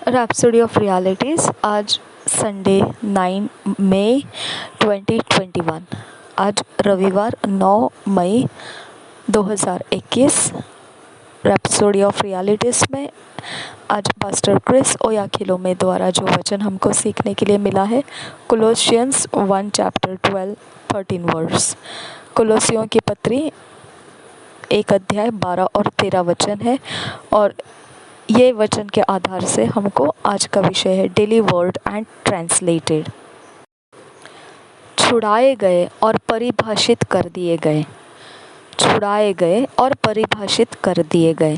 Rhapsody of realities. आज Sunday 9 मई 2021। आज रविवार 9 मई 2021। रैप्सोडी ऑफ रियलिटीज़ में आज पास्टर क्रिस ओयाखिलोमे द्वारा जो वचन हमको सीखने के लिए मिला है, कोलोसियंस 1 चैप्टर 12-13 वर्स। कोलोसियों की पत्री 1 अध्याय 12 और 13 वचन है और ये वचन के आधार से हमको आज का विषय है डिलीवर्ड एंड ट्रांसलेटेड। छुड़ाए गए और परिभाषित कर दिए गए। छुड़ाए गए और परिभाषित कर दिए गए।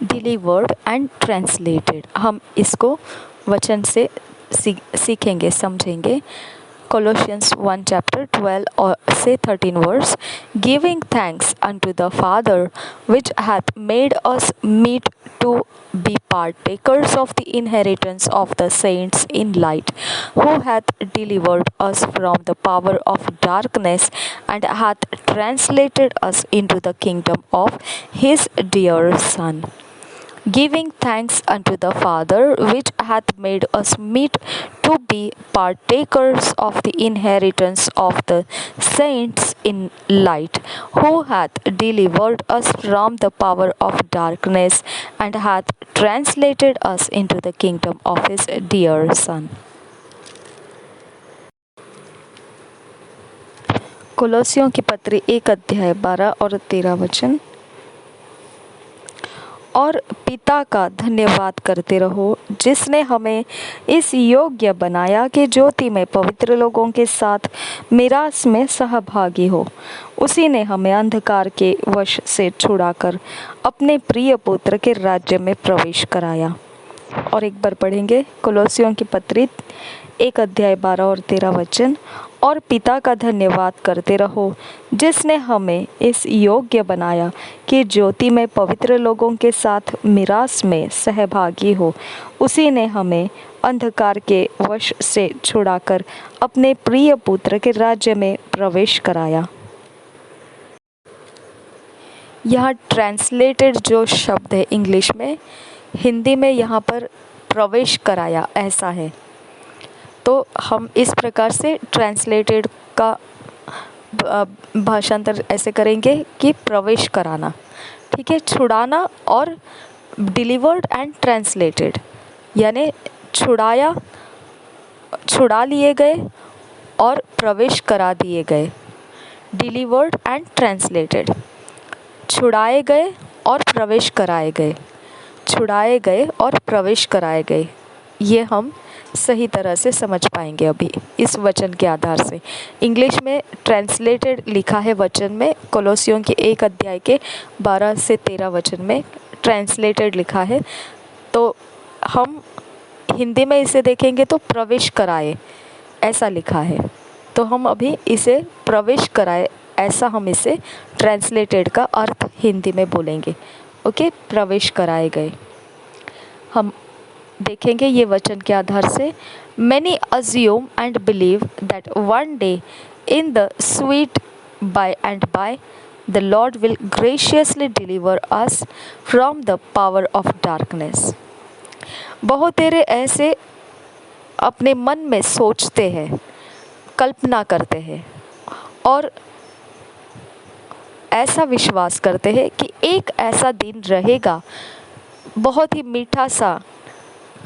डिलीवर्ड एंड ट्रांसलेटेड, हम इसको वचन से सीखेंगे, समझेंगे। Colossians 1 chapter 12 से 13 verse, giving thanks unto the Father which hath made us meet to be partakers of the inheritance of the saints in light, who hath delivered us from the power of darkness and hath translated us into the kingdom of his dear Son. Giving thanks unto the Father which hath made us meet to be partakers of the inheritance of the saints in light, who hath delivered us from the power of darkness and hath translated us into the kingdom of his dear Son. कोलोसियों की पत्री 1 अध्याय 12 और 13 वचन। और पिता का धन्यवाद करते रहो जिसने हमें इस योग्य बनाया कि ज्योति में पवित्र लोगों के साथ मिरास में सहभागी हो। उसी ने हमें अंधकार के वश से छुड़ाकर अपने प्रिय पुत्र के राज्य में प्रवेश कराया। और एक बार पढ़ेंगे कोलोसियों की पत्री 1 अध्याय 12 और 13 वचन। और पिता का धन्यवाद करते रहो जिसने हमें इस योग्य बनाया कि ज्योति में पवित्र लोगों के साथ मिरास में सहभागी हो। उसी ने हमें अंधकार के वश से छुड़ाकर अपने प्रिय पुत्र के राज्य में प्रवेश कराया। यहाँ ट्रांसलेटेड जो शब्द है इंग्लिश में, हिंदी में यहाँ पर प्रवेश कराया ऐसा है। तो हम इस प्रकार से ट्रांसलेटेड का भाषांतर ऐसे करेंगे कि प्रवेश कराना, ठीक है। छुड़ाना और डिलीवर्ड एंड ट्रांसलेटेड यानी छुड़ाया, छुड़ा लिए गए और प्रवेश करा दिए गए। डिलीवर्ड एंड ट्रांसलेटेड, छुड़ाए गए और प्रवेश कराए गए। छुड़ाए गए और प्रवेश कराए गए, ये हम सही तरह से समझ पाएंगे अभी इस वचन के आधार से। इंग्लिश में ट्रांसलेटेड लिखा है वचन में, कोलोसियों के 1 अध्याय के 12 से 13 वचन में ट्रांसलेटेड लिखा है। तो हम हिंदी में इसे देखेंगे तो प्रवेश कराए ऐसा लिखा है। तो हम अभी इसे प्रवेश कराए ऐसा हम इसे ट्रांसलेटेड का अर्थ हिंदी में बोलेंगे। ओके, प्रवेश कराए गए। हम देखेंगे ये वचन के आधार से। Many assume and believe that one day in the sweet by and by the Lord will graciously deliver us from the power of darkness. बहुत तेरे ऐसे अपने मन में सोचते हैं, कल्पना करते हैं और ऐसा विश्वास करते हैं कि एक ऐसा दिन रहेगा, बहुत ही मीठा सा,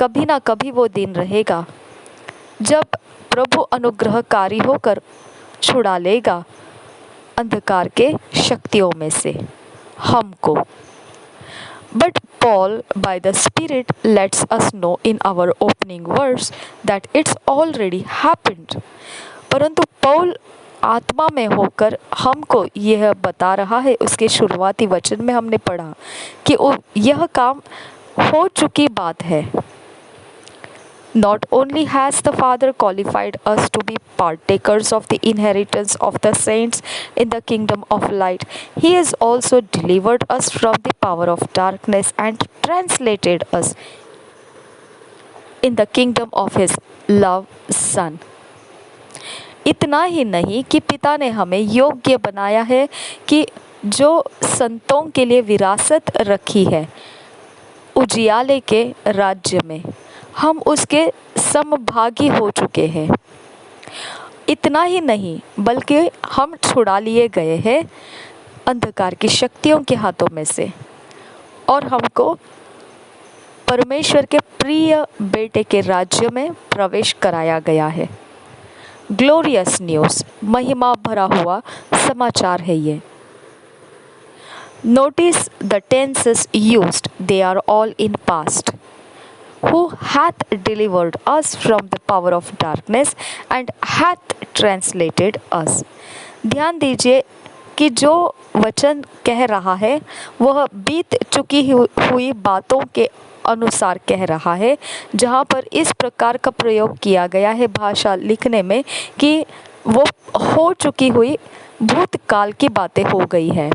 कभी ना कभी वो दिन रहेगा जब प्रभु अनुग्रहकारी होकर छुड़ा लेगा अंधकार के शक्तियों में से हमको। But Paul by the Spirit lets us know in our opening verse that it's already happened. परंतु पौल आत्मा में होकर हमको यह बता रहा है, उसके शुरुआती वचन में हमने पढ़ा कि यह काम हो चुकी बात है। Not only has the Father qualified us to be partakers of the inheritance of the saints in the kingdom of light, He has also delivered us from the power of darkness and translated us in the kingdom of His loved Son. इतना ही नहीं कि पिता ने हमें योग्य बनाया है कि जो संतों के लिए विरासत रखी है, उजियाले के राज्य में हम उसके समभागी हो चुके हैं। इतना ही नहीं बल्कि हम छुड़ा लिए गए हैं अंधकार की शक्तियों के हाथों में से और हमको परमेश्वर के प्रिय बेटे के राज्य में प्रवेश कराया गया है। ग्लोरियस न्यूज़, महिमा भरा हुआ समाचार है ये। Notice the tenses used, they are all in past. Who hath delivered us from the power of darkness and hath translated us. ध्यान दीजिए कि जो वचन कह रहा है वह बीत चुकी हुई बातों के अनुसार कह रहा है, जहाँ पर इस प्रकार का प्रयोग किया गया है भाषा लिखने में कि वो हो चुकी हुई भूतकाल की बातें हो गई है,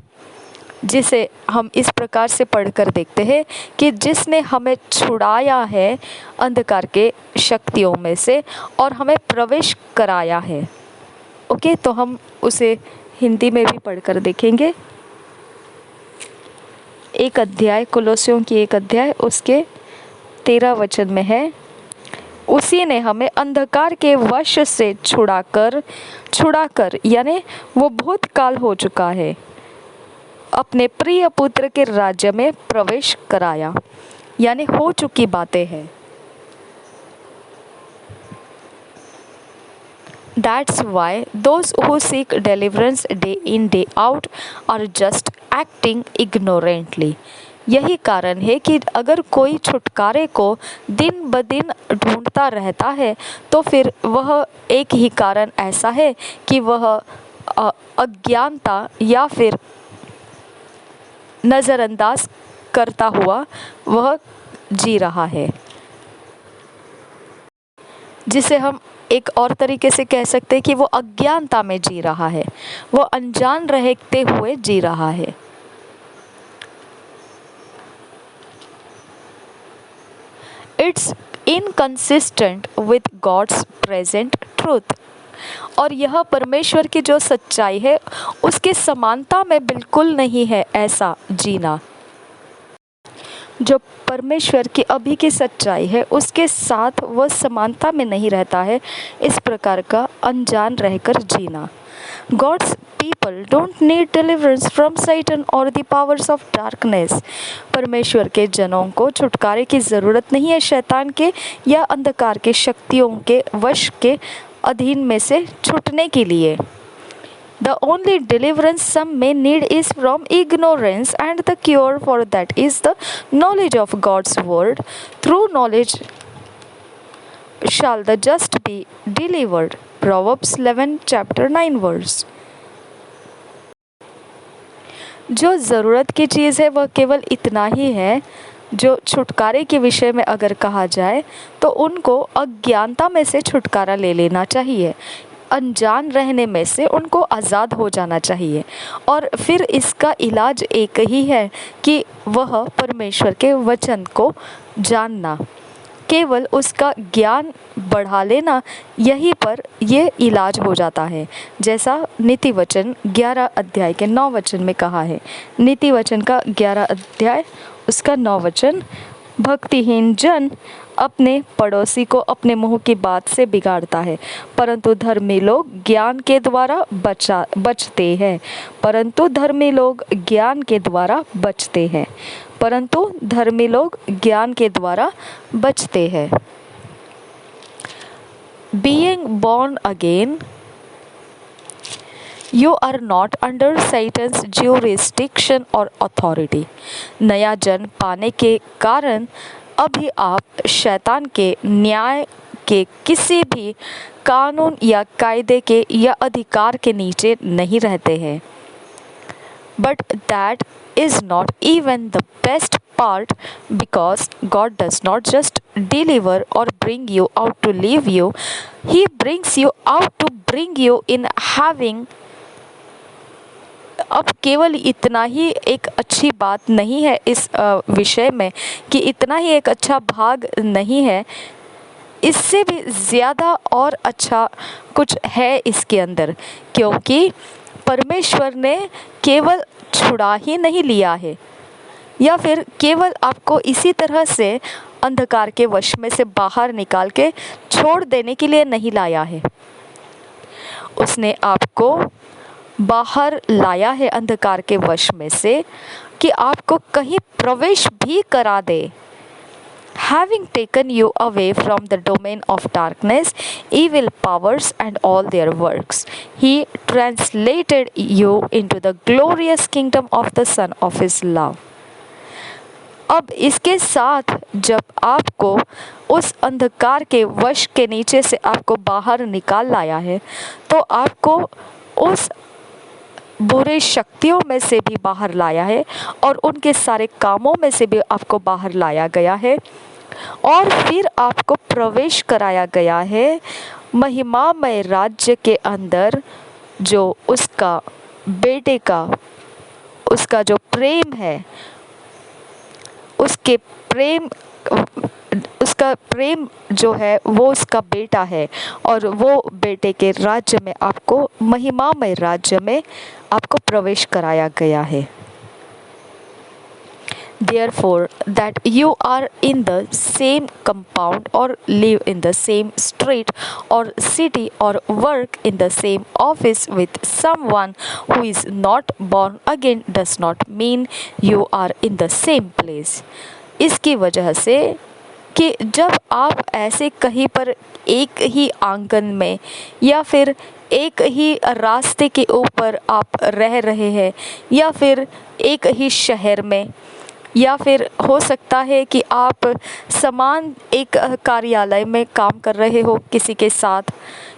जिसे हम इस प्रकार से पढ़कर देखते हैं कि जिसने हमें छुड़ाया है अंधकार के शक्तियों में से और हमें प्रवेश कराया है। ओके, तो हम उसे हिंदी में भी पढ़कर देखेंगे। एक अध्याय, कुलोसियों की एक अध्याय उसके 13 वचन में है, उसी ने हमें अंधकार के वश से छुड़ाकर यानी वो भूतकाल हो चुका है, अपने प्रिय पुत्र के राज्य में प्रवेश कराया, यानी हो चुकी बातें हैं। That's why those who seek deliverance day in day out are just acting ignorantly. यही कारण है कि अगर कोई छुटकारे को दिन ब दिन ढूंढता रहता है तो फिर वह एक ही कारण ऐसा है कि वह अज्ञानता या फिर नज़रअंदाज करता हुआ वह जी रहा है, जिसे हम एक और तरीके से कह सकते हैं कि वो अज्ञानता में जी रहा है, वो अनजान रहते हुए जी रहा है। It's inconsistent with God's present truth. और यह परमेश्वर की जो सच्चाई है उसके समानता में बिल्कुल नहीं है ऐसा जीना। जो परमेश्वर की अभी की सच्चाई है उसके साथ वह समानता में नहीं रहता है, इस प्रकार का अनजान रहकर जीना। God's people don't need deliverance from Satan or the powers of darkness. परमेश्वर के जनों को छुटकारे की ज़रूरत नहीं है शैतान के या अंधकार के शक्तियों के वश के अधीन में से छूटने के लिए। The only deliverance some may need is from ignorance, and the cure for that is the knowledge of God's word. Through knowledge shall the just be delivered. Proverbs 11 chapter 9 verse. जो ज़रूरत की चीज़ है वह केवल इतना ही है, जो छुटकारे के विषय में अगर कहा जाए तो उनको अज्ञानता में से छुटकारा ले लेना चाहिए, अनजान रहने में से उनको आज़ाद हो जाना चाहिए। और फिर इसका इलाज एक ही है कि वह परमेश्वर के वचन को जानना, केवल उसका ज्ञान बढ़ा लेना, यहीं पर ये इलाज हो जाता है। जैसा नीति वचन 11 अध्याय के 9 वचन में कहा है। नीति वचन का 11 अध्याय उसका 9 वचन, भक्तिहीन जन अपने पड़ोसी को अपने मुंह की बात से बिगाड़ता है, परंतु धर्मी लोग ज्ञान के द्वारा बचते हैं। परंतु धर्मी लोग ज्ञान के द्वारा बचते हैं। परंतु धर्मी लोग ज्ञान के द्वारा बचते हैं। Being born again, you are not under Satan's jurisdiction or authority. नया जन्म पाने के कारण अभी आप शैतान के न्याय के किसी भी कानून या कायदे के या अधिकार के नीचे नहीं रहते हैं। But that is not even the best part, because God does not just deliver or bring you out to leave you, He brings you out to bring you in having. अब केवल इतना ही एक अच्छी बात नहीं है इस विषय में कि इतना ही एक अच्छा भाग नहीं है, इससे भी ज़्यादा और अच्छा कुछ है इसके अंदर, क्योंकि परमेश्वर ने केवल छुड़ा ही नहीं लिया है, या फिर केवल आपको इसी तरह से अंधकार के वश में से बाहर निकाल के छोड़ देने के लिए नहीं लाया है। उसने आपको बाहर लाया है अंधकार के वश में से कि आपको कहीं प्रवेश भी करा दे। Having taken you away from the domain of darkness, evil powers and all their works, he translated you into the glorious kingdom of the Son of his love. अब इसके साथ जब आपको उस अंधकार के वश के नीचे से आपको बाहर निकाल लाया है, तो आपको उस बुरे शक्तियों में से भी बाहर लाया है और उनके सारे कामों में से भी आपको बाहर लाया गया है, और फिर आपको प्रवेश कराया गया है महिमामय राज्य के अंदर, जो उसका बेटे का, उसका जो प्रेम है, उसका प्रेम जो है वो उसका बेटा है, और वो बेटे के राज्य में आपको, महिमामय राज्य में आपको प्रवेश कराया गया है। Therefore, that you are in the same compound or live in the same street or city or work in the same office with someone who is not born again does not mean you are in the same place. इसकी वजह से कि जब आप ऐसे कहीं पर एक ही आंगन में या फिर एक ही रास्ते के ऊपर आप रह रहे हैं, या फिर एक ही शहर में, या फिर हो सकता है कि आप समान एक कार्यालय में काम कर रहे हो किसी के साथ,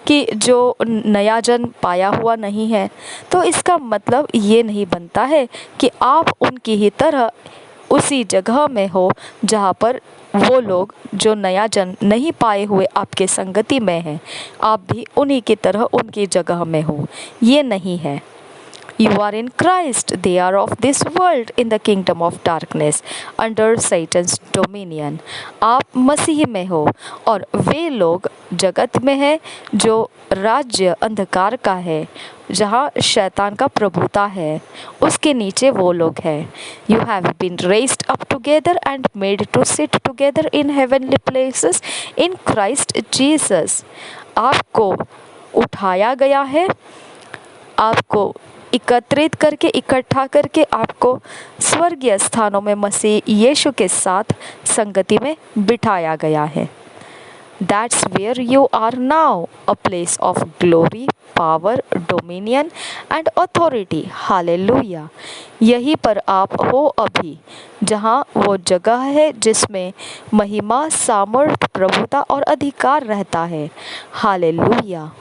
कि जो नया जन पाया हुआ नहीं है, तो इसका मतलब ये नहीं बनता है कि आप उनकी ही तरह उसी जगह में हो जहाँ पर वो लोग जो नया जन नहीं पाए हुए आपके संगति में हैं, आप भी उन्हीं की तरह उनकी जगह में हो। ये नहीं है। You are in Christ, they are of this world in the kingdom of darkness under Satan's dominion. आप मसीह में हो और वे लोग जगत में हैं जो राज्य अंधकार का है, जहाँ शैतान का प्रभुता है, उसके नीचे वो लोग हैं। You have been raised up together and made to sit together in heavenly places in Christ Jesus. आपको उठाया गया है, आपको एकत्रित करके, इकट्ठा करके आपको स्वर्गीय स्थानों में मसीह यीशु के साथ संगति में बिठाया गया है। That's where you are now, a place of glory, power, dominion and authority. Hallelujah. यहीं पर आप हो अभी, जहाँ वो जगह है जिसमें महिमा, सामर्थ, प्रभुता और अधिकार रहता है। हालेलुया।